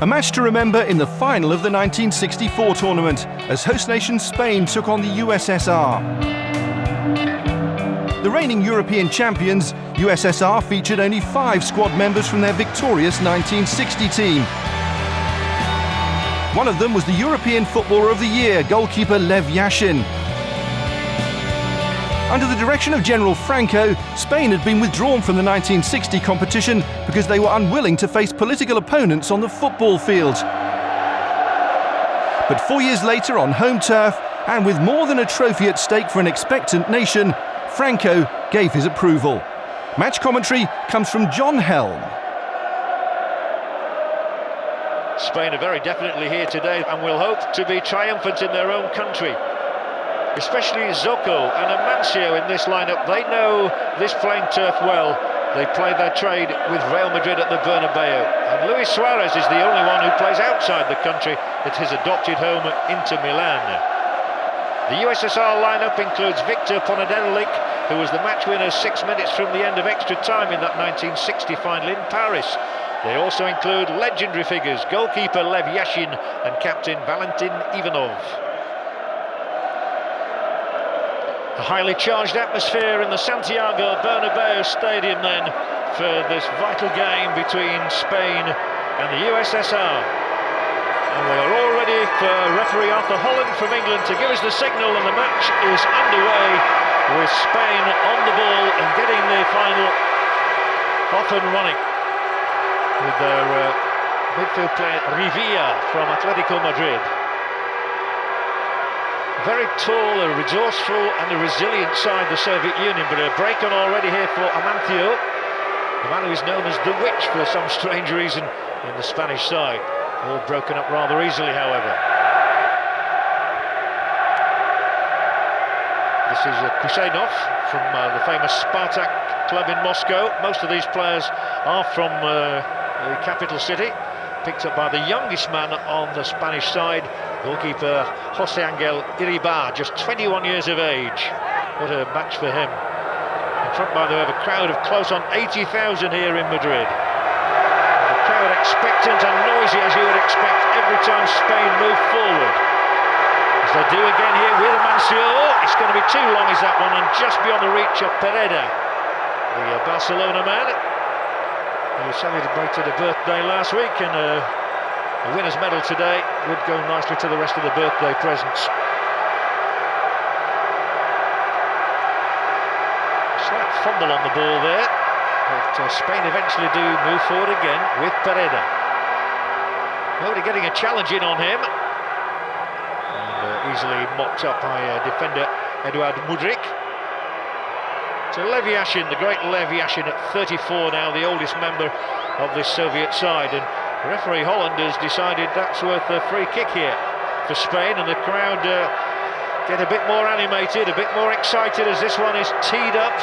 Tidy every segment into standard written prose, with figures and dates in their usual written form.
A match to remember in the final of the 1964 tournament, as host nation Spain took on the USSR. The reigning European champions, USSR featured only 5 squad members from their victorious 1960 team. One of them was the European Footballer of the Year, goalkeeper Lev Yashin. Under the direction of General Franco, Spain had been withdrawn from the 1960 competition because they were unwilling to face political opponents on the football field. But 4 years later, on home turf, and with more than a trophy at stake for an expectant nation, Franco gave his approval. Match commentary comes from John Helm. Spain are very definitely here today and will hope to be triumphant in their own country. Especially Zoco and Amancio in this lineup. They know this playing turf well. They play their trade with Real Madrid at the Bernabeu. And Luis Suarez is the only one who plays outside the country at his adopted home, Inter Milan. The USSR lineup includes Victor Ponedelic, who was the match winner 6 minutes from the end of extra time in that 1960 final in Paris. They also include legendary figures, goalkeeper Lev Yashin and captain Valentin Ivanov. A highly charged atmosphere in the Santiago Bernabeu stadium then for this vital game between Spain and the USSR. And we are all ready for referee Arthur Holland from England to give us the signal, and the match is underway with Spain on the ball and getting the final off and running with their midfield player Rivilla from Atletico Madrid. Very tall, a resourceful and a resilient side, the Soviet Union, but a break on already here for Amancio, the man who is known as the Witch for some strange reason in the Spanish side. All broken up rather easily, however. This is Kusenov from the famous Spartak club in Moscow. Most of these players are from the capital city. Picked up by the youngest man on the Spanish side, goalkeeper Jose Angel Iribar, just 21 years of age. What a match for him. In front, by the way, of a crowd of close on 80,000 here in Madrid. And the crowd expectant and noisy, as you would expect every time Spain move forward. As they do again here with Amancio. It's going to be too long, is that one, and just beyond the reach of Pereda, the Barcelona man. He celebrated a birthday last week, and a winner's medal today would go nicely to the rest of the birthday presents. Slight fumble on the ball there, but Spain eventually do move forward again with Pereda. Nobody getting a challenge in on him, and easily mopped up by defender Eduard Mudryk. So Lev Yashin, the great Lev Yashin, at 34 now, the oldest member of this Soviet side, and referee Holland has decided that's worth a free kick here for Spain, and the crowd get a bit more animated, a bit more excited as this one is teed up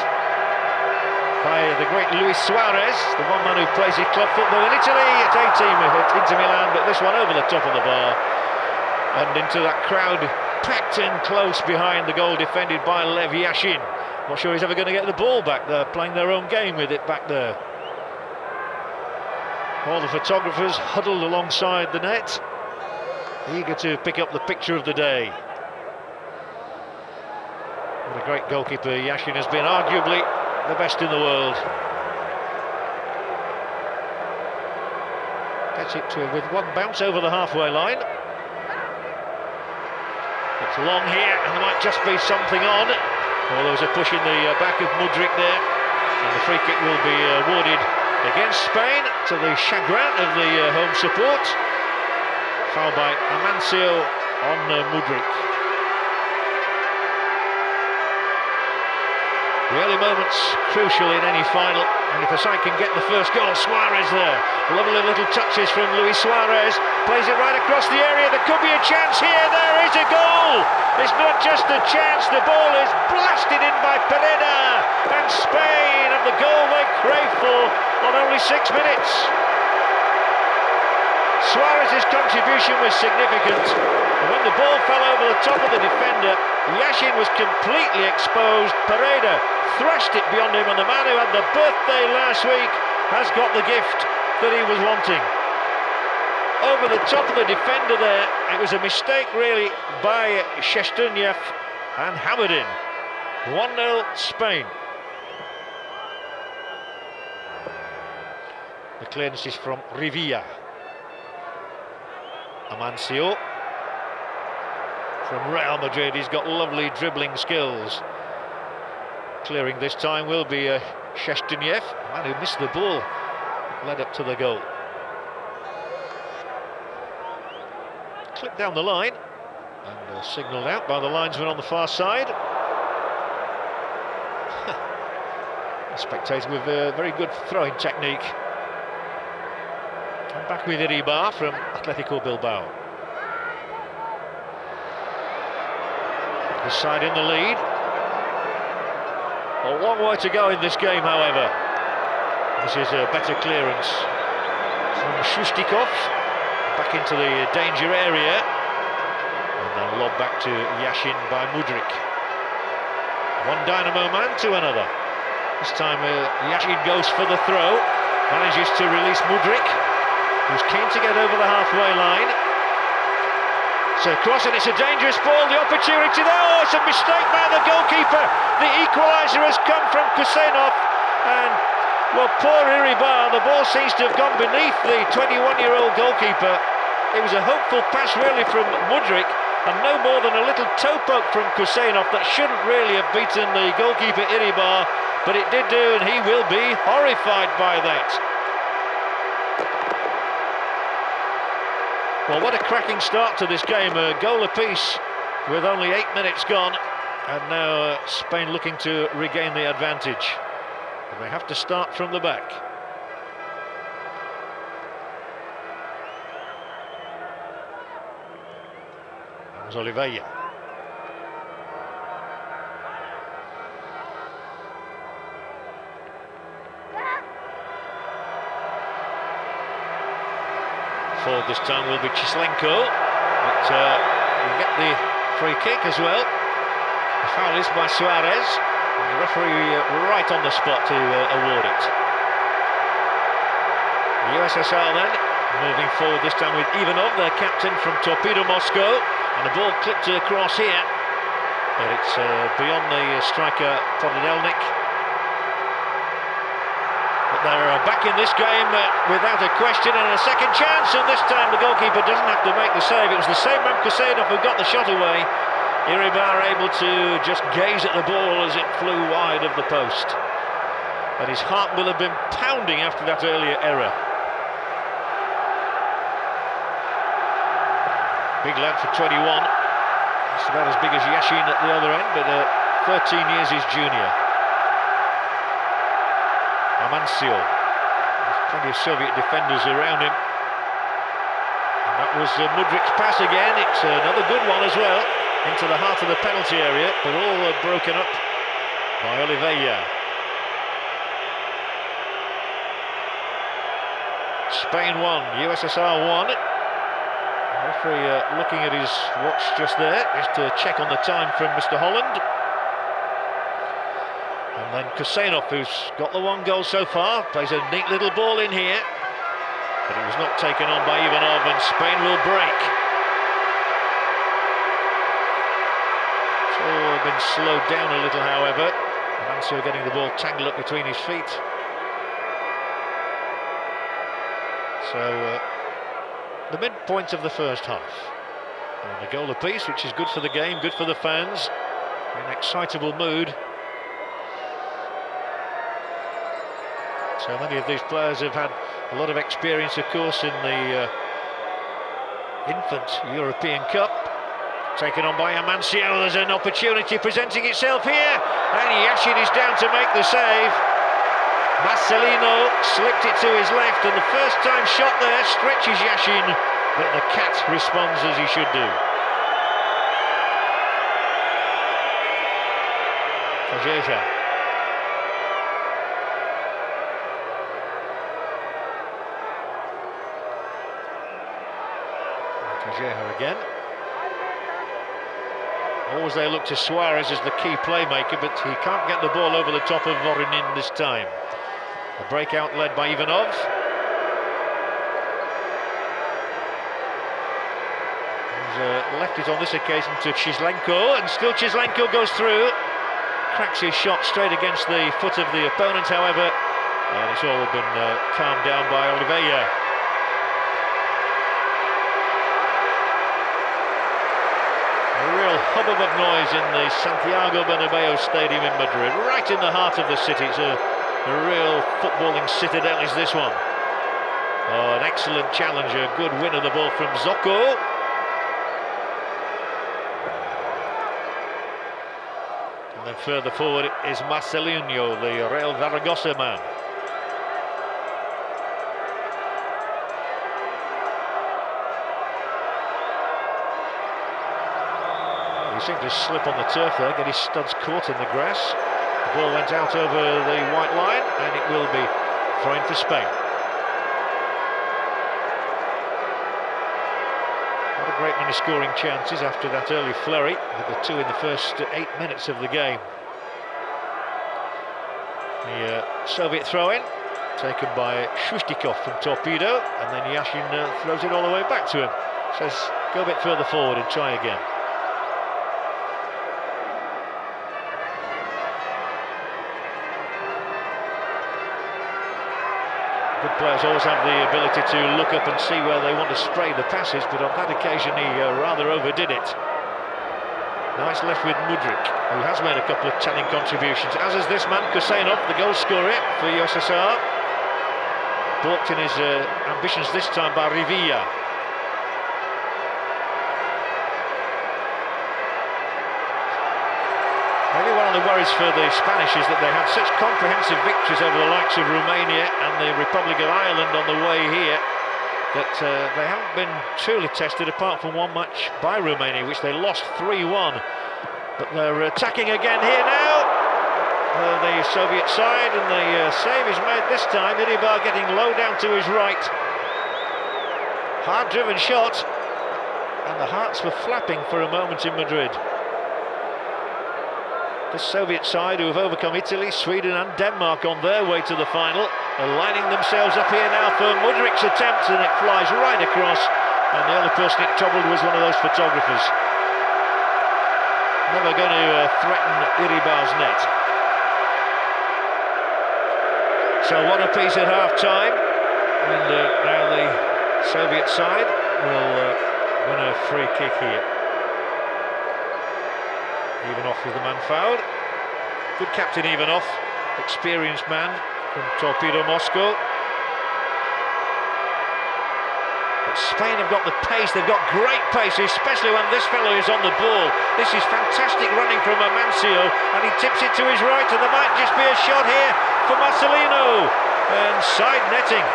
by the great Luis Suarez, the one man who plays his club football in Italy at 18 at Inter Milan, but this one over the top of the bar and into that crowd packed in close behind the goal defended by Lev Yashin. Not sure he's ever going to get the ball back there, playing their own game with it back there. All the photographers huddled alongside the net, eager to pick up the picture of the day. What a great goalkeeper Yashin has been, arguably the best in the world. Gets it with one bounce over the halfway line. It's long here, and there might just be something on. Well, there was a push in the back of Mudryk there, and the free kick will be awarded against Spain, to the chagrin of the home support. Foul by Amancio on Mudryk. The early moments crucial in any final, and if a side can get the first goal, Suarez there. Lovely little touches from Luis Suarez, plays it right across the area. There could be a chance here. There is a goal. It's not just a chance, the ball is blasted in by Pereda, and Spain have the goal they crave for on only 6 minutes. Suarez's contribution was significant, and when the ball fell over the top of the defender, Yashin was completely exposed. Pereda thrashed it beyond him, and the man who had the birthday last week has got the gift that he was wanting. Over the top of the defender there. It was a mistake really by Shestuniev and hammered in. 1-0 Spain. The clearance is from Rivilla. Amancio. From Real Madrid, he's got lovely dribbling skills. Clearing this time will be Shestuniev, the man who missed the ball, led up to the goal. Clipped down the line and signalled out by the linesman on the far side. A spectator with very good throwing technique. And back with Iribar from Atletico Bilbao. His side in the lead. A long way to go in this game, however. This is a better clearance from Shustikov. Back into the danger area. And then lob back to Yashin by Mudryk. One Dynamo man to another. This time Yashin goes for the throw. Manages to release Mudryk, who's keen to get over the halfway line. So cross, and it's a dangerous ball, the opportunity there. Oh, it's a mistake by the goalkeeper. The equaliser has come from Kusenov, and well, poor Iribar, the ball seems to have gone beneath the 21-year-old goalkeeper. It was a hopeful pass really from Mudryk, and no more than a little toe poke from Kusenov that shouldn't really have beaten the goalkeeper Iribar, but it did do, and he will be horrified by that. Well, what a cracking start to this game, a goal apiece with only 8 minutes gone, and now Spain looking to regain the advantage. And they have to start from the back. That was Oliveira. Forward this time will be Chislenko, but we'll get the free kick as well. The foul is by Suarez, and the referee right on the spot to award it. The USSR then moving forward this time with Ivanov, their captain from Torpedo Moscow, and the ball clipped across here, but it's beyond the striker Pododelnik. They're back in this game without a question, and a second chance, and this time the goalkeeper doesn't have to make the save. It was the same man Kusenov who got the shot away. Iribar able to just gaze at the ball as it flew wide of the post. And his heart will have been pounding after that earlier error. Big lad for 21. Just about as big as Yashin at the other end, but 13 years his junior. Amancio. There's plenty of Soviet defenders around him. And that was Mudryk's pass again. It's another good one as well, into the heart of the penalty area, but all broken up by Oliveira. Spain 1, USSR 1. The referee looking at his watch just there, just to check on the time from Mr. Holland. And then Kusenov, who's got the one goal so far, plays a neat little ball in here, but it was not taken on by Ivanov, and Spain will break. It's all been slowed down a little, however. Amancio getting the ball tangled up between his feet. So the midpoint of the first half, and a goal apiece, which is good for the game, good for the fans. In an excitable mood. So many of these players have had a lot of experience, of course, in the infant European Cup. Taken on by Amancio. There's an opportunity presenting itself here, and Yashin is down to make the save. Marcelino slipped it to his left, and the first time shot there stretches Yashin, but the cat responds as he should do. Kajeja. Kajeja again. Always they look to Suarez as the key playmaker, but he can't get the ball over the top of Voronin this time. A breakout led by Ivanov. left it on this occasion to Chislenko, and still Chislenko goes through. Cracks his shot straight against the foot of the opponent, however, and it's all been calmed down by Oliveira. A real hubbub of noise in the Santiago Bernabeu Stadium in Madrid, right in the heart of the city. It's a real footballing citadel is this one. Oh, an excellent challenge, a good win of the ball from Zocco. And then further forward is Marcelinho, the Real Zaragoza man. He seemed to slip on the turf there, get his studs caught in the grass. The ball went out over the white line, and it will be thrown for Spain. Not a great many scoring chances after that early flurry, with the two in the first 8 minutes of the game. The Soviet throw-in, taken by Shustikov from Torpedo, and then Yashin throws it all the way back to him. Says, go a bit further forward and try again. Good players always have the ability to look up and see where they want to spray the passes, but on that occasion he rather overdid it. Now it's left with Mudryk, who has made a couple of telling contributions, as is this man, Kusenov, the goal scorer for USSR. Balked in his ambitions this time by Rivilla. Maybe one of the worries for the Spanish is that they had such comprehensive victories over the likes of Romania and the Republic of Ireland on the way here that they haven't been truly tested apart from one match by Romania, which they lost 3-1. But they're attacking again here now, the Soviet side, and the save is made this time. Iribar getting low down to his right. Hard-driven shot, and the hearts were flapping for a moment in Madrid. The Soviet side, who have overcome Italy, Sweden and Denmark on their way to the final, are lining themselves up here now for Mudryk's attempt, and it flies right across, and the only person it troubled was one of those photographers. Never going to threaten Iribar's net. So one apiece at half-time, and now the Soviet side will win a free kick here. Ivanov with the man fouled. Good captain Ivanov, experienced man from Torpedo Moscow. But Spain have got the pace, they've got great pace, especially when this fellow is on the ball. This is fantastic running from Amancio, and he tips it to his right, and there might just be a shot here for Marcelino. And side netting.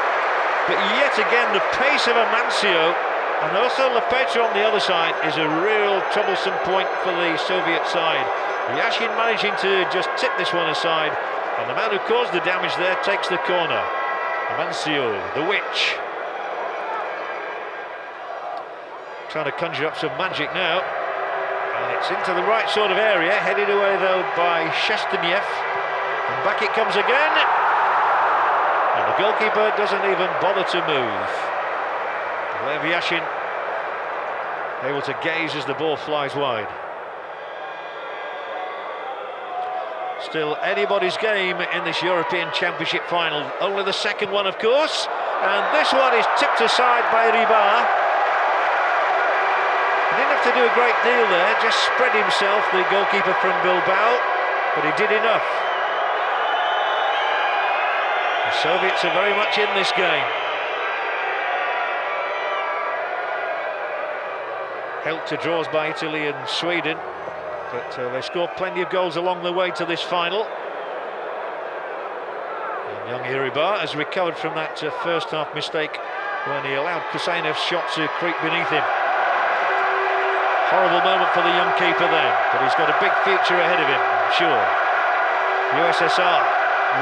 But yet again, the pace of Amancio, and also Lepetro on the other side, is a real troublesome point for the Soviet side. Yashin managing to just tip this one aside, and the man who caused the damage there takes the corner. Amancio, the witch. Trying to conjure up some magic now. And it's into the right sort of area, headed away though by Shesteniev. And back it comes again. And the goalkeeper doesn't even bother to move. Lev Yashin able to gaze as the ball flies wide. Still anybody's game in this European Championship final. Only the second one, of course. And this one is tipped aside by Ribar. He didn't have to do a great deal there, just spread himself, the goalkeeper from Bilbao, but he did enough. The Soviets are very much in this game. Helped to draws by Italy and Sweden, but they scored plenty of goals along the way to this final. And young Iribar has recovered from that first half mistake when he allowed Kusenov's shot to creep beneath him. Horrible moment for the young keeper then, but he's got a big future ahead of him, I'm sure. USSR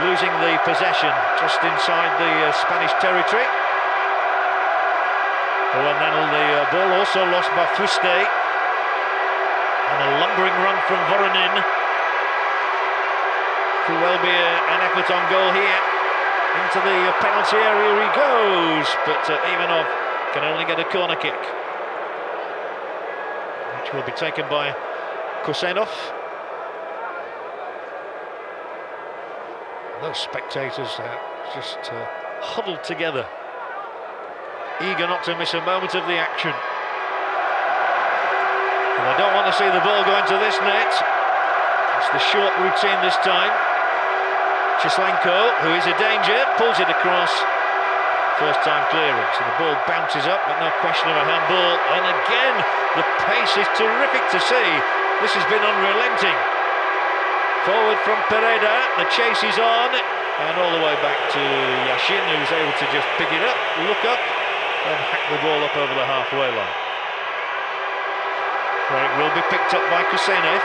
losing the possession just inside the Spanish territory. Oh, and then the ball also lost by Fuste. And a lumbering run from Voronin. Could well be an effort on goal here. Into the penalty area he goes, but Ivanov can only get a corner kick. which will be taken by Kusenov. Those spectators just huddled together, eager not to miss a moment of the action. And I don't want to see the ball go into this net. It's the short routine this time. Chislenko, who is a danger, pulls it across. First time clearance, and the ball bounces up, but no question of a handball. And again, the pace is terrific to see. This has been unrelenting. Forward from Pereda, the chase is on, and all the way back to Yashin, who's able to just pick it up, look up, and hack the ball up over the halfway line. Where it will be picked up by Kusenov.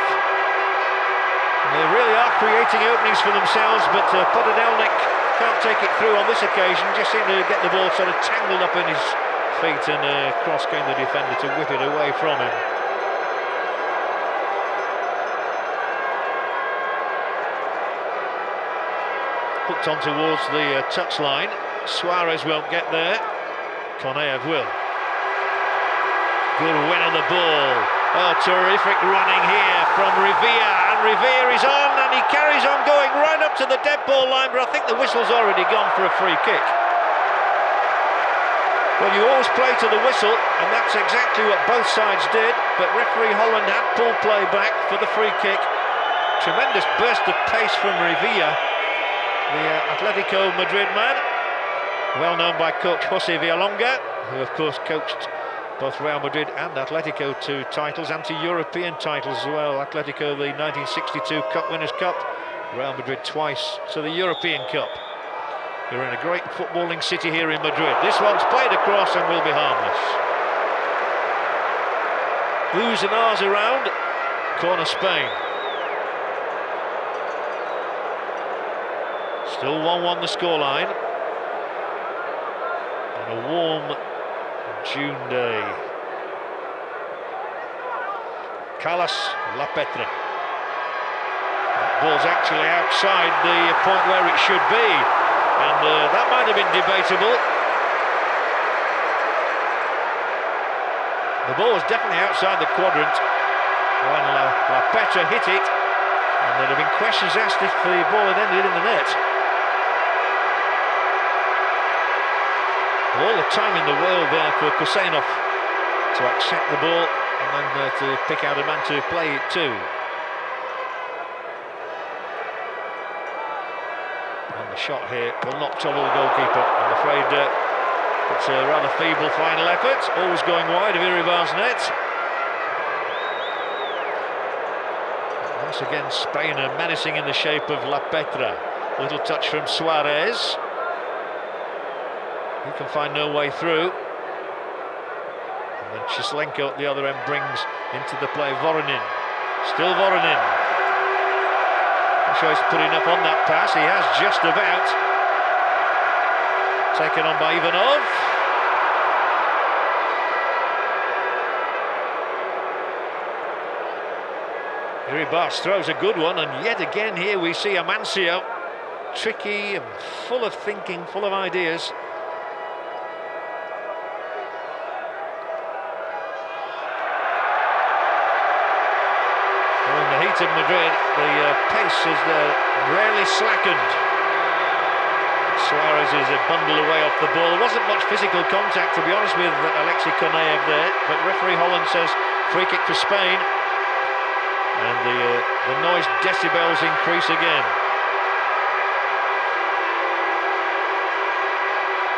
They really are creating openings for themselves, but Pododelnik can't take it through on this occasion. Just seemed to get the ball sort of tangled up in his feet, and across came the defender to whip it away from him. Hooked on towards the touchline. Suarez won't get there. Konev will. Good win of the ball. Oh, terrific running here from Rivia, and Rivia is on, and he carries on going right up to the dead ball line, but I think the whistle's already gone for a free kick. Well, you always play to the whistle, and that's exactly what both sides did, but referee Holland had pulled play back for the free kick. Tremendous burst of pace from Rivia, the Atletico Madrid man, well known by coach Jose Villalonga, who of course coached both Real Madrid and Atletico to titles, and to European titles as well. Atletico the 1962 Cup Winners' Cup, Real Madrid twice to the European Cup. We're in a great footballing city here in Madrid. This one's played across and will be harmless. Oohs and ahs around, corner Spain. Still 1-1 the scoreline. On a warm June day. Callas, La Petra. That ball's actually outside the point where it should be, and that might have been debatable. The ball was definitely outside the quadrant when La Petra hit it, and there'd have been questions asked if the ball had ended in the net. All the time in the world there for Kusenov to accept the ball and then to pick out a man to play it to. And the shot here will not trouble the goalkeeper. I'm afraid it's a rather feeble final effort, always going wide of Iribar's net. Once again, Spain are menacing in the shape of La Petra. Little touch from Suarez. He can find no way through. And then Chislenko at the other end brings into the play Voronin. Still Voronin. Not sure he's put enough on that pass. He has just about. Taken on by Ivanov. Iribas throws a good one, and yet again here we see Amancio. Tricky and full of thinking, full of ideas. In Madrid, the pace has rarely slackened. Suarez is a bundle away off the ball. There wasn't much physical contact, to be honest, with Alexei Konev there, but referee Holland says free kick for Spain, and the noise decibels increase again.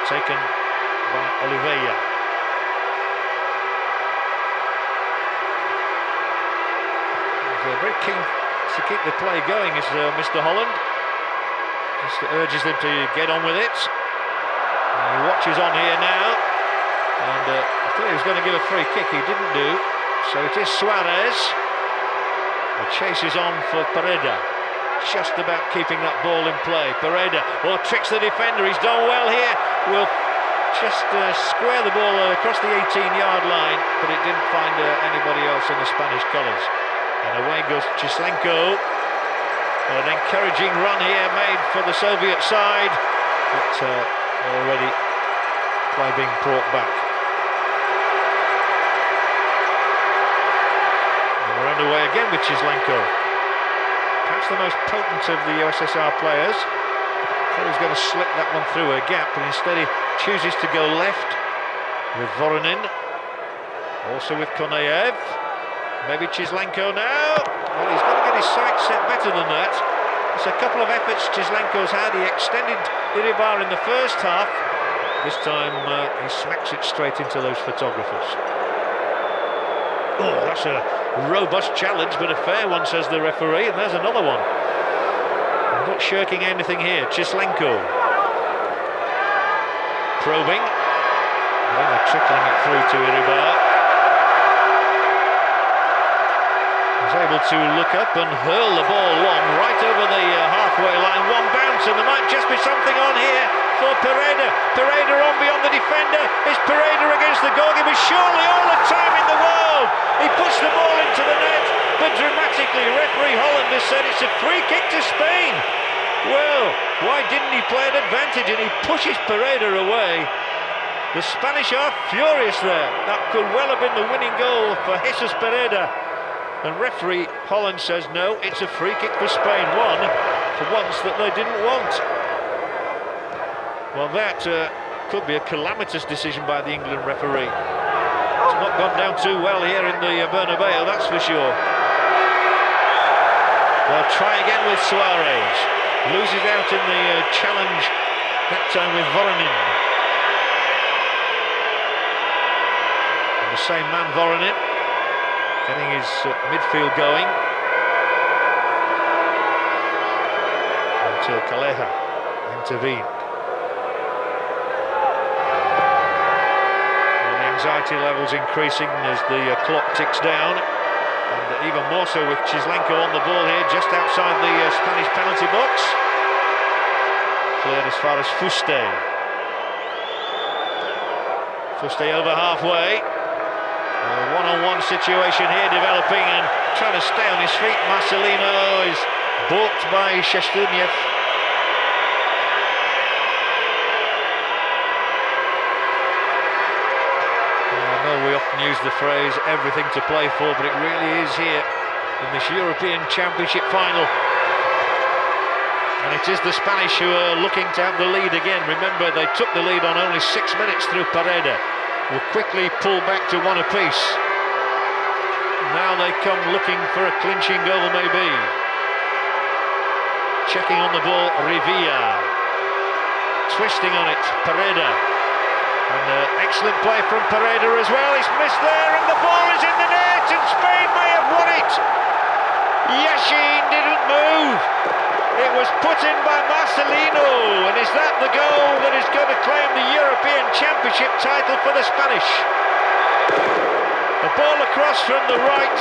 Taken by Oliveira. Very keen to keep the play going is Mr. Holland. Just urges them to get on with it. And he watches on here now. And I thought he was going to give a free kick, he didn't do. So it is Suarez. The chase is on for Pereda. Just about keeping that ball in play. Pereda, tricks the defender, he's done well here. Will just square the ball across the 18-yard line, but it didn't find anybody else in the Spanish colours. And away goes Chislenko. An encouraging run here made for the Soviet side, but already play being brought back. found a way again with Chislenko. Perhaps the most potent of the USSR players. Thought he was going to slip that one through a gap, but instead he chooses to go left with Voronin. Also with Konaev. Maybe Chislenko now. Well, he's got to get his sights set better than that. It's a couple of efforts Chislenko's had. He extended Iribar in the first half. This time he smacks it straight into those photographers. Oh, that's a robust challenge, but a fair one, says the referee. And there's another one. I'm not shirking anything here. Chislenko. Probing. Well, they're trickling it through to Iribar. He's able to look up and hurl the ball long, right over the halfway line. One bounce, and there might just be something on here for Pereda. Pereda on beyond the defender. Is Pereda against the goalkeeper? Surely all the time in the world. He puts the ball into the net, but dramatically, referee Holland has said it's a free kick to Spain. Well, why didn't he play an advantage? And he pushes Pereda away. The Spanish are furious there. That could well have been the winning goal for Jesus Pereda. And referee Holland says no, it's a free kick for Spain. One, for once, that they didn't want. Well, that could be a calamitous decision by the England referee. It's not gone down too well here in the Bernabeu, that's for sure. They'll try again with Suarez. Loses out in the challenge, that time with Voronin. And the same man, Voronin, getting his midfield going until Calleja intervened. And the anxiety levels increasing as the clock ticks down, and even more so with Chislenko on the ball here, just outside the Spanish penalty box. Cleared as far as Fuste. Fuste over halfway. A one-on-one situation here developing and trying to stay on his feet. Marcelino is balked by Shestuniyev. I know we often use the phrase everything to play for, but it really is here in this European Championship final. And it is the Spanish who are looking to have the lead again. Remember, they took the lead on only 6 minutes through Pereda. Will quickly pull back to one apiece. Now they come looking for a clinching goal, maybe. Checking on the ball, Rivilla. Twisting on it, Pereda. And excellent play from Pereda as well. He's missed there, and the ball is in the net, and Spain may have won it. Yashin didn't move. It was put in by Marcelino, and is that the goal that is going to claim the European Championship title for the Spanish? The ball across from the right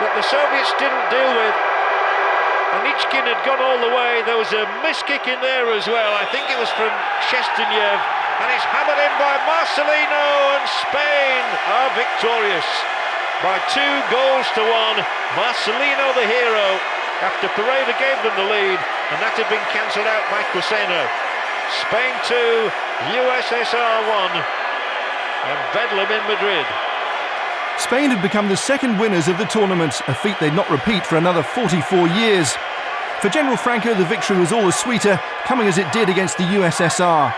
that the Soviets didn't deal with. Anichkin had gone all the way. There was a miss kick in there as well. I think it was from Shestuniyev, and it's hammered in by Marcelino, and Spain are victorious by 2 goals to 1. Marcelino the hero, after Pereda gave them the lead, and that had been cancelled out by Cuseno. Spain 2, USSR 1, and Bedlam in Madrid. Spain had become the second winners of the tournament, a feat they'd not repeat for another 44 years. For General Franco, the victory was all the sweeter, coming as it did against the USSR.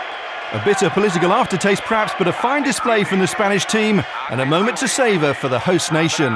A bitter political aftertaste perhaps, but a fine display from the Spanish team, and a moment to savour for the host nation.